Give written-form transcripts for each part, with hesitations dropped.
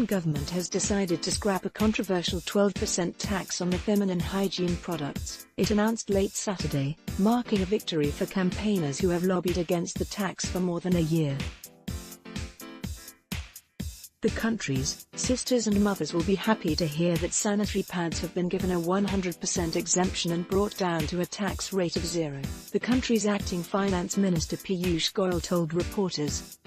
government has decided to scrap a controversial 12% tax on the feminine hygiene products, it announced late Saturday, marking a victory for campaigners who have lobbied against the tax for more than a year. The country's sisters and mothers will be happy to hear that sanitary pads have been given a 100% exemption and brought down to a tax rate of 0, the country's acting finance minister Piyush Goyal told reporters.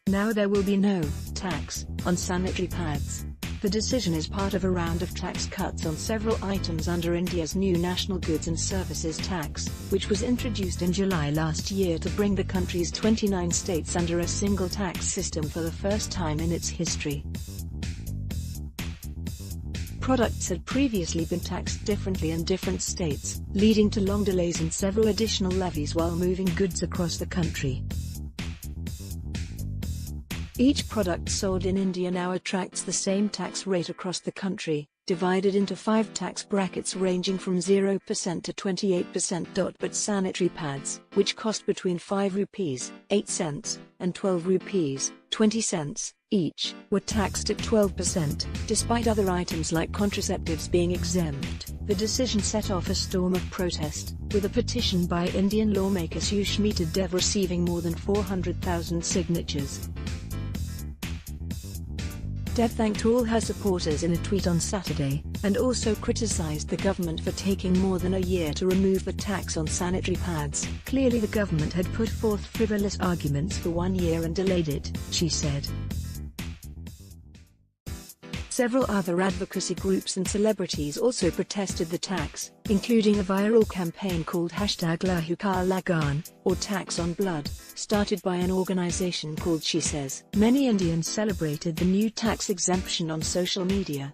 Now there will be no tax on sanitary pads. The decision is part of a round of tax cuts on several items under India's new National Goods and Services Tax, which was introduced in July last year to bring the country's 29 states under a single tax system for the first time in its history. Products had previously been taxed differently in different states, leading to long delays and several additional levies while moving goods across the country. Each product sold in India now attracts the same tax rate across the country, divided into 5 tax brackets ranging from 0% to 28%. But sanitary pads, which cost between 5 rupees, 8 cents, and 12 rupees, 20 cents, each, were taxed at 12%, despite other items like contraceptives being exempt. The decision set off a storm of protest, with a petition by Indian lawmaker Sushmita Dev receiving more than 400,000 signatures. Dev thanked all her supporters in a tweet on Saturday, and also criticized the government for taking more than a year to remove the tax on sanitary pads. Clearly the government had put forth frivolous arguments for 1 year and delayed it, she said. Several other advocacy groups and celebrities also protested the tax, including a viral campaign called #Lahu Ka Lagan, or Tax on Blood, started by an organization called She Says. Many Indians celebrated the new tax exemption on social media.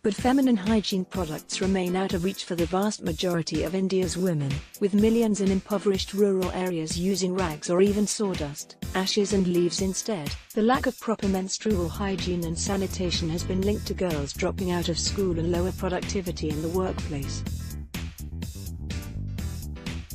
But feminine hygiene products remain out of reach for the vast majority of India's women, with millions in impoverished rural areas using rags or even sawdust, ashes and leaves instead. The lack of proper menstrual hygiene and sanitation has been linked to girls dropping out of school and lower productivity in the workplace.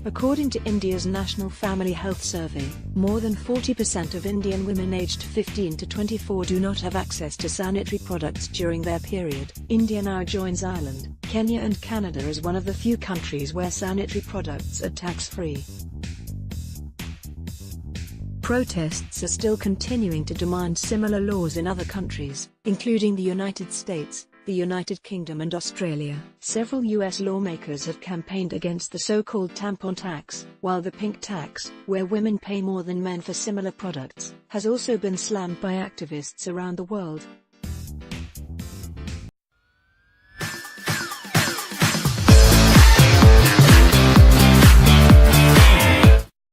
According to India's National Family Health Survey, more than 40% of Indian women aged 15 to 24 do not have access to sanitary products during their period. India now joins Ireland, Kenya and Canada as one of the few countries where sanitary products are tax-free. Protests are still continuing to demand similar laws in other countries, including the United States, the United Kingdom and Australia. Several US lawmakers have campaigned against the so-called tampon tax, while the pink tax, where women pay more than men for similar products, has also been slammed by activists around the world.